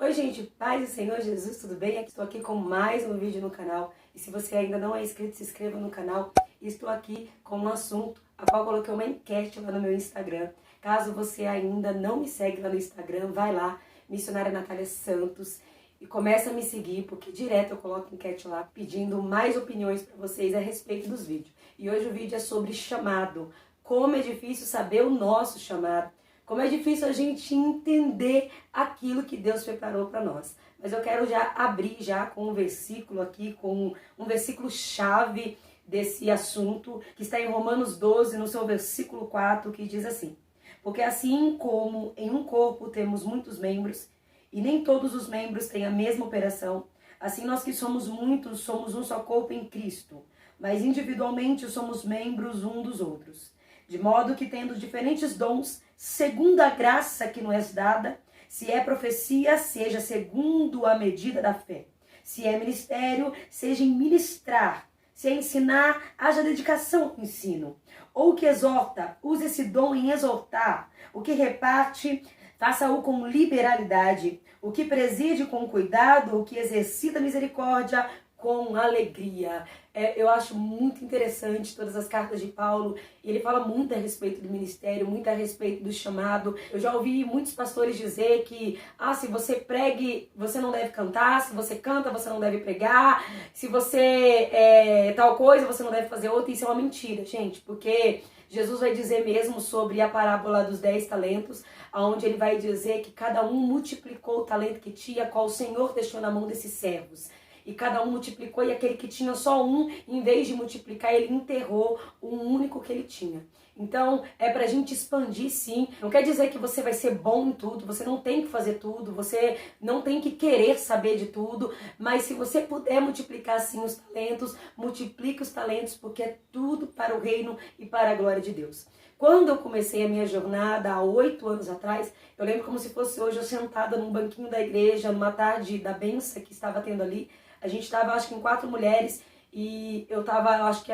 Oi gente, paz do Senhor Jesus, tudo bem? Estou aqui com mais um vídeo no canal. E se você ainda não é inscrito, se inscreva no canal. Estou aqui com um assunto, a qual coloquei uma enquete lá no meu Instagram. Caso você ainda não me segue lá no Instagram, vai lá, Missionária Natália Santos, e começa a me seguir, porque direto eu coloco enquete lá, pedindo mais opiniões para vocês a respeito dos vídeos. E hoje o vídeo é sobre chamado. Como é difícil saber o nosso chamado. Como é difícil a gente entender aquilo que Deus preparou para nós. Mas eu quero já abrir já com um versículo aqui, com um versículo chave desse assunto, que está em Romanos 12, no seu versículo 4, que diz assim: porque assim como em um corpo temos muitos membros, e nem todos os membros têm a mesma operação, assim nós que somos muitos, somos um só corpo em Cristo, mas individualmente somos membros um dos outros. De modo que, tendo diferentes dons, segundo a graça que nos é dada, se é profecia, seja segundo a medida da fé. Se é ministério, seja em ministrar. Se é ensinar, haja dedicação ao ensino. Ou o que exorta, use esse dom em exortar. O que reparte, faça-o com liberalidade. O que preside com cuidado, o que exercita misericórdia, com alegria. Eu acho muito interessante todas as cartas de Paulo. Ele fala muito a respeito do ministério, muito a respeito do chamado. Eu já ouvi muitos pastores dizer que se você pregue, você não deve cantar. Se você canta, você não deve pregar. Se você tal coisa, você não deve fazer outra. Isso é uma mentira, gente, porque Jesus vai dizer mesmo sobre a parábola dos 10 talentos, onde ele vai dizer que cada um multiplicou o talento que tinha, qual o Senhor deixou na mão desses servos. E cada um multiplicou, e aquele que tinha só um, em vez de multiplicar, ele enterrou o único que ele tinha. Então, é pra gente expandir sim. Não quer dizer que você vai ser bom em tudo, você não tem que fazer tudo, você não tem que querer saber de tudo, mas se você puder multiplicar sim os talentos, multiplique os talentos, porque é tudo para o reino e para a glória de Deus. Quando eu comecei a minha jornada, há 8 anos atrás, eu lembro como se fosse hoje, eu sentada num banquinho da igreja, numa tarde da benção que estava tendo ali. A gente estava, acho que em 4 mulheres, e eu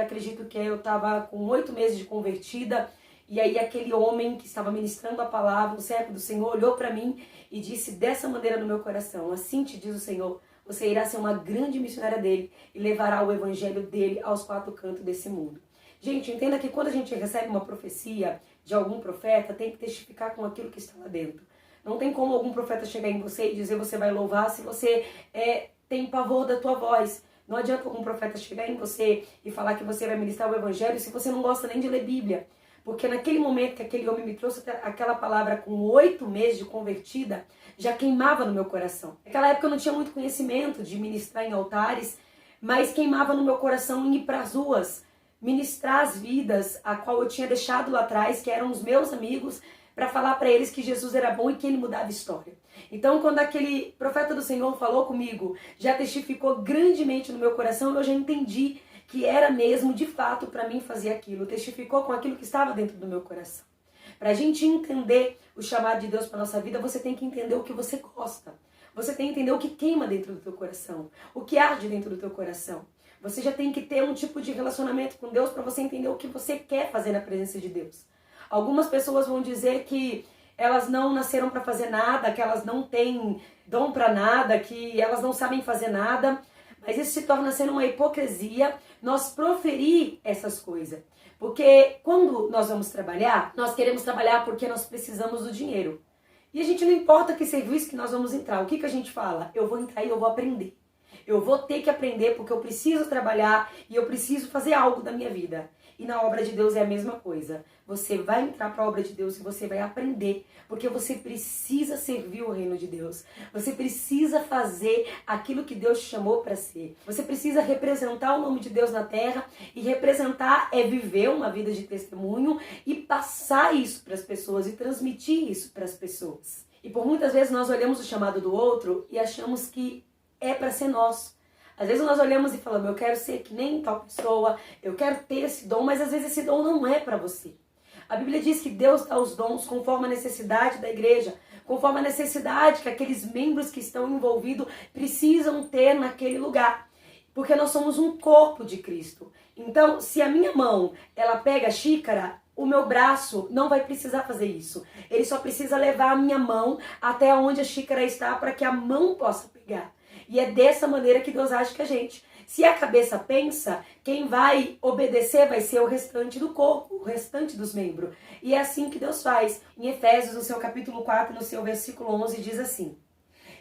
acredito que eu estava com 8 meses de convertida, e aí aquele homem que estava ministrando a palavra, o servo do Senhor, olhou para mim e disse dessa maneira no meu coração: assim te diz o Senhor, você irá ser uma grande missionária dele e levará o evangelho dele aos 4 cantos desse mundo. Gente, entenda que quando a gente recebe uma profecia de algum profeta, tem que testificar com aquilo que está lá dentro. Não tem como algum profeta chegar em você e dizer você vai louvar se você tem pavor da tua voz. Não adianta um profeta chegar em você e falar que você vai ministrar o evangelho se você não gosta nem de ler Bíblia. Porque naquele momento que aquele homem me trouxe aquela palavra com 8 meses de convertida, já queimava no meu coração. Naquela época eu não tinha muito conhecimento de ministrar em altares, mas queimava no meu coração em ir para as ruas, ministrar as vidas a qual eu tinha deixado lá atrás, que eram os meus amigos, para falar para eles que Jesus era bom e que ele mudava a história. Então, quando aquele profeta do Senhor falou comigo, já testificou grandemente no meu coração, eu já entendi que era mesmo, de fato, para mim fazer aquilo. Testificou com aquilo que estava dentro do meu coração. Para a gente entender o chamado de Deus para nossa vida, você tem que entender o que você gosta. Você tem que entender o que queima dentro do teu coração, o que arde dentro do teu coração. Você já tem que ter um tipo de relacionamento com Deus para você entender o que você quer fazer na presença de Deus. Algumas pessoas vão dizer que elas não nasceram para fazer nada, que elas não têm dom para nada, que elas não sabem fazer nada, mas isso se torna sendo uma hipocrisia nós proferir essas coisas. Porque quando nós vamos trabalhar, nós queremos trabalhar porque nós precisamos do dinheiro. E a gente não importa que serviço que nós vamos entrar, o que a gente fala? Eu vou entrar e eu vou aprender. Eu vou ter que aprender porque eu preciso trabalhar e eu preciso fazer algo da minha vida. E na obra de Deus é a mesma coisa. Você vai entrar para a obra de Deus e você vai aprender, porque você precisa servir o reino de Deus. Você precisa fazer aquilo que Deus te chamou para ser. Você precisa representar o nome de Deus na terra, e representar é viver uma vida de testemunho e passar isso para as pessoas e transmitir isso para as pessoas. E por muitas vezes nós olhamos o chamado do outro e achamos que é para ser nosso. Às vezes nós olhamos e falamos: eu quero ser que nem tal pessoa, eu quero ter esse dom, mas às vezes esse dom não é para você. A Bíblia diz que Deus dá os dons conforme a necessidade da igreja, conforme a necessidade que aqueles membros que estão envolvidos precisam ter naquele lugar. Porque nós somos um corpo de Cristo. Então, se a minha mão, ela pega a xícara, o meu braço não vai precisar fazer isso. Ele só precisa levar a minha mão até onde a xícara está para que a mão possa pegar. E é dessa maneira que Deus age com a gente. Se a cabeça pensa, quem vai obedecer vai ser o restante do corpo, o restante dos membros. E é assim que Deus faz. Em Efésios, no seu capítulo 4, no seu versículo 11, diz assim: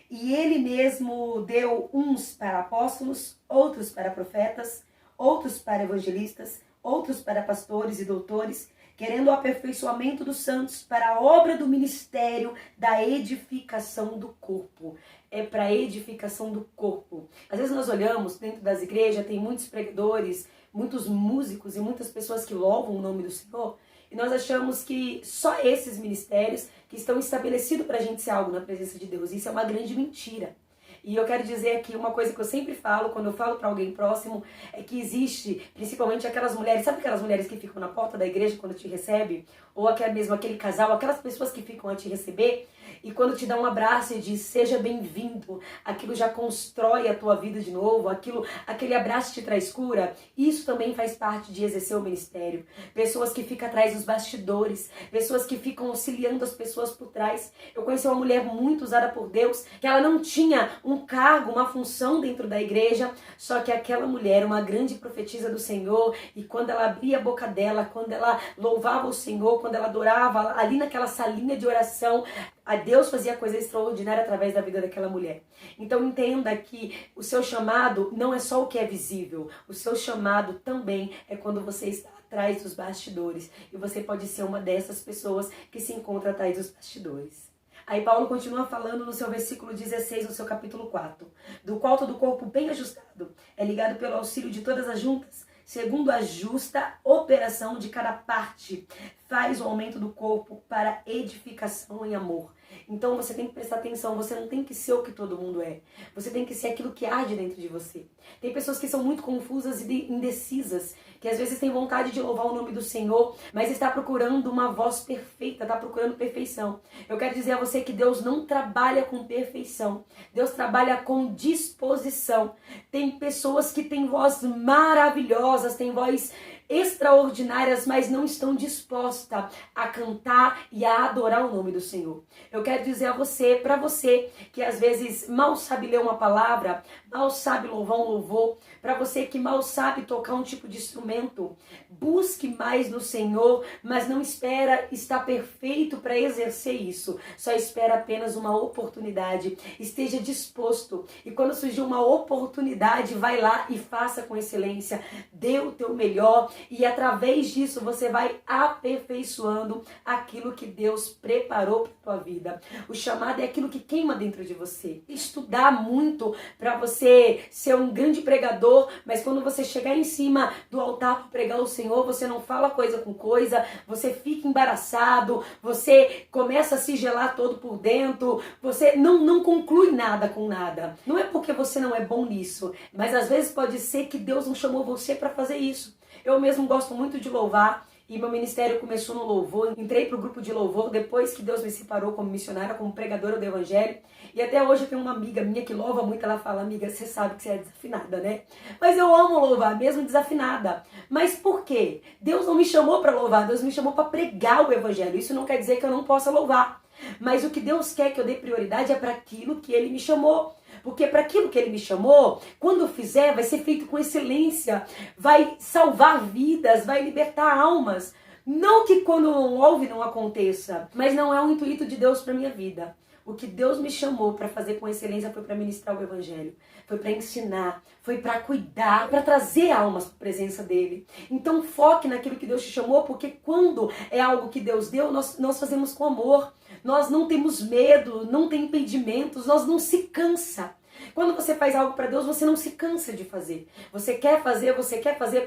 E ele mesmo deu uns para apóstolos, outros para profetas, outros para evangelistas, outros para pastores e doutores, querendo o aperfeiçoamento dos santos para a obra do ministério da edificação do corpo. É para a edificação do corpo. Às vezes nós olhamos dentro das igrejas, tem muitos pregadores, muitos músicos e muitas pessoas que louvam o nome do Senhor, e nós achamos que só esses ministérios que estão estabelecidos para a gente ser algo na presença de Deus. Isso é uma grande mentira. E eu quero dizer aqui uma coisa que eu sempre falo, quando eu falo para alguém próximo, é que existe, principalmente aquelas mulheres, sabe aquelas mulheres que ficam na porta da igreja quando te recebe? Ou até mesmo aquele casal, aquelas pessoas que ficam a te receber, e quando te dá um abraço e diz, seja bem-vindo, aquilo já constrói a tua vida de novo, aquele abraço te traz cura. Isso também faz parte de exercer o ministério. Pessoas que ficam atrás dos bastidores, pessoas que ficam auxiliando as pessoas por trás. Eu conheci uma mulher muito usada por Deus, que ela não tinha um cargo, uma função dentro da igreja, só que aquela mulher, uma grande profetisa do Senhor, e quando ela abria a boca dela, quando ela louvava o Senhor, quando ela adorava, ali naquela salinha de oração, a Deus fazia coisa extraordinária através da vida daquela mulher. Então entenda que o seu chamado não é só o que é visível, o seu chamado também é quando você está atrás dos bastidores, e você pode ser uma dessas pessoas que se encontra atrás dos bastidores. Aí Paulo continua falando no seu versículo 16, no seu capítulo 4. Do qual todo o corpo bem ajustado é ligado pelo auxílio de todas as juntas, segundo a justa operação de cada parte, faz o aumento do corpo para edificação em amor. Então você tem que prestar atenção, você não tem que ser o que todo mundo é. Você tem que ser aquilo que arde dentro de você. Tem pessoas que são muito confusas e indecisas, que às vezes têm vontade de louvar o nome do Senhor, mas está procurando uma voz perfeita, está procurando perfeição. Eu quero dizer a você que Deus não trabalha com perfeição. Deus trabalha com disposição. Tem pessoas que têm voz maravilhosas, têm voz extraordinárias, mas não estão dispostas a cantar e a adorar o nome do Senhor. Eu quero dizer a você, para você, que às vezes mal sabe ler uma palavra, mal sabe louvar um louvor, para você que mal sabe tocar um tipo de instrumento, busque mais no Senhor, mas não espera estar perfeito para exercer isso. Só espera apenas uma oportunidade. Esteja disposto. E quando surgir uma oportunidade, vai lá e faça com excelência. Dê o teu melhor. E através disso você vai aperfeiçoando aquilo que Deus preparou para a tua vida. O chamado é aquilo que queima dentro de você. Estudar muito para você ser um grande pregador, mas quando você chegar em cima do altar para pregar o Senhor, você não fala coisa com coisa, você fica embaraçado, você começa a se gelar todo por dentro, você não conclui nada com nada. Não é porque você não é bom nisso, mas às vezes pode ser que Deus não chamou você para fazer isso. Eu mesmo gosto muito de louvar e meu ministério começou no louvor. Entrei para o grupo de louvor depois que Deus me separou como missionária, como pregadora do evangelho. E até hoje eu tenho uma amiga minha que louva muito. Ela fala, amiga, você sabe que você é desafinada, né? Mas eu amo louvar, mesmo desafinada. Mas por quê? Deus não me chamou para louvar, Deus me chamou para pregar o evangelho. Isso não quer dizer que eu não possa louvar. Mas o que Deus quer que eu dê prioridade é para aquilo que Ele me chamou. Porque para aquilo que Ele me chamou, quando eu fizer, vai ser feito com excelência, vai salvar vidas, vai libertar almas. Não que quando não ouve não aconteça, mas não é o intuito de Deus para minha vida. O que Deus me chamou para fazer com excelência foi para ministrar o evangelho, foi para ensinar, foi para cuidar, para trazer almas para a presença dele. Então foque naquilo que Deus te chamou, porque quando é algo que Deus deu, nós fazemos com amor. Nós não temos medo, não tem impedimentos, nós não se cansa. Quando você faz algo para Deus, você não se cansa de fazer. Você quer fazer,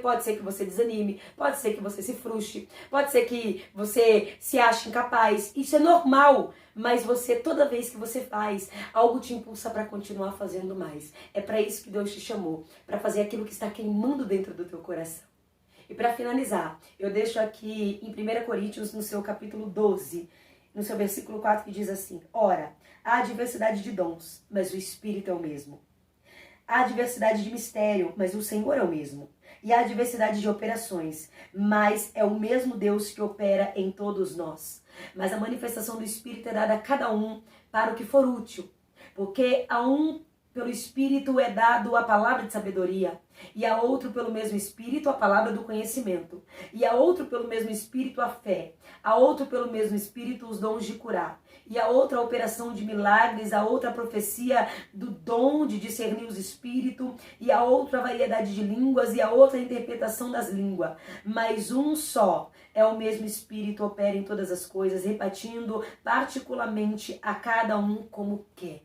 pode ser que você desanime, pode ser que você se frustre, pode ser que você se ache incapaz. Isso é normal, mas você, toda vez que você faz, algo te impulsa para continuar fazendo mais. É para isso que Deus te chamou, para fazer aquilo que está queimando dentro do teu coração. E para finalizar, eu deixo aqui em 1 Coríntios, no seu capítulo 12, no seu versículo 4, que diz assim: Ora, há diversidade de dons, mas o Espírito é o mesmo. Há diversidade de mistério, mas o Senhor é o mesmo. e há diversidade de operações, mas é o mesmo Deus que opera em todos nós. Mas a manifestação do Espírito é dada a cada um para o que for útil, porque a um pelo Espírito é dado a palavra de sabedoria, e a outro pelo mesmo Espírito a palavra do conhecimento, e a outro pelo mesmo Espírito a fé, a outro pelo mesmo Espírito os dons de curar, e a outra a operação de milagres, a outra a profecia do dom de discernir os espíritos, e a outra a variedade de línguas, e a outra a interpretação das línguas. Mas um só é o mesmo Espírito opera em todas as coisas, repartindo particularmente a cada um como quer.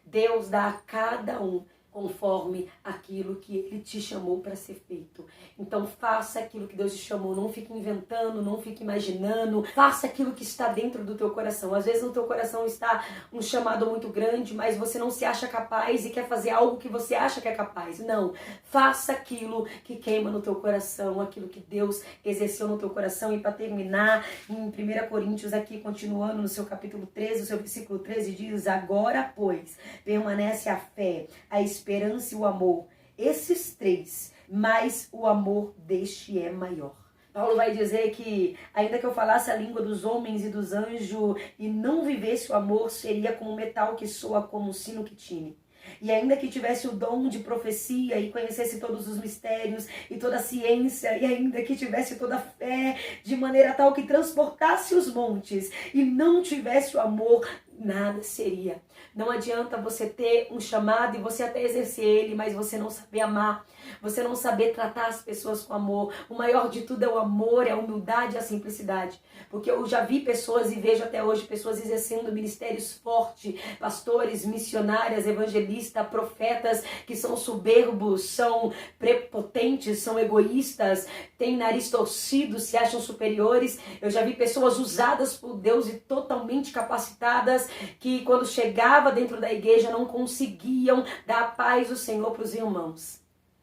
Deus dá a cada um conforme aquilo que Ele te chamou para ser feito. Então faça aquilo que Deus te chamou, não fique inventando, não fique imaginando, faça aquilo que está dentro do teu coração. Às vezes no teu coração está um chamado muito grande, mas você não se acha capaz e quer fazer algo que você acha que é capaz. Não, faça aquilo que queima no teu coração, aquilo que Deus exerceu no teu coração. E para terminar, em 1 Coríntios aqui, continuando no seu capítulo 13, o seu versículo 13 diz: agora, pois, permanece a fé, a esperança e o amor, esses três, mas o amor deste é maior. Paulo vai dizer que, ainda que eu falasse a língua dos homens e dos anjos e não vivesse o amor, seria como metal que soa como um sino que tine. E ainda que tivesse o dom de profecia e conhecesse todos os mistérios e toda a ciência, e ainda que tivesse toda a fé, de maneira tal que transportasse os montes e não tivesse o amor, nada seria. Não adianta você ter um chamado e você até exercer ele, mas você não saber amar, você não saber tratar as pessoas com amor. O maior de tudo é o amor, é a humildade e a simplicidade. Porque eu já vi pessoas e vejo até hoje pessoas exercendo ministérios fortes, pastores, missionárias, evangelistas, profetas, que são soberbos, são prepotentes, são egoístas, têm nariz torcido, se acham superiores. Eu já vi pessoas usadas por Deus e totalmente capacitadas, que quando chegava dentro da igreja não conseguiam dar a paz do Senhor para os irmãos.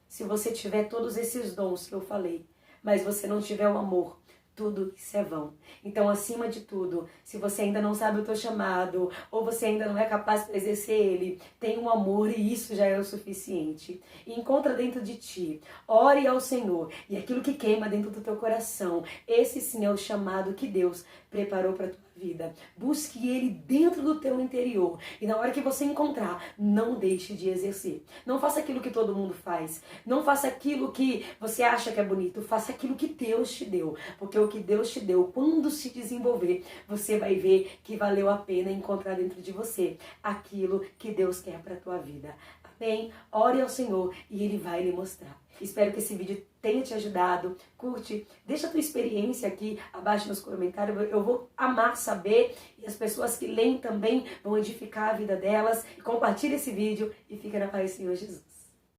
Se você tiver todos esses dons que eu falei, mas você não tiver o amor, tudo isso é vão. Então, acima de tudo, se você ainda não sabe o teu chamado, ou você ainda não é capaz de exercer ele, tenha um amor e isso já é o suficiente. E encontra dentro de ti, ore ao Senhor, e aquilo que queima dentro do teu coração, esse sim é o chamado que Deus preparou para a tua vida. Busque ele dentro do teu interior, e na hora que você encontrar, não deixe de exercer. Não faça aquilo que todo mundo faz, não faça aquilo que você acha que é bonito, faça aquilo que Deus te deu, porque o que Deus te deu, quando se desenvolver, você vai ver que valeu a pena encontrar dentro de você aquilo que Deus quer para a tua vida. Amém? Ore ao Senhor e Ele vai lhe mostrar. Espero que esse vídeo tenha te ajudado. Curte, deixa a tua experiência aqui abaixo nos comentários. Eu vou amar saber, e as pessoas que leem também vão edificar a vida delas. Compartilhe esse vídeo e fica na paz do Senhor Jesus.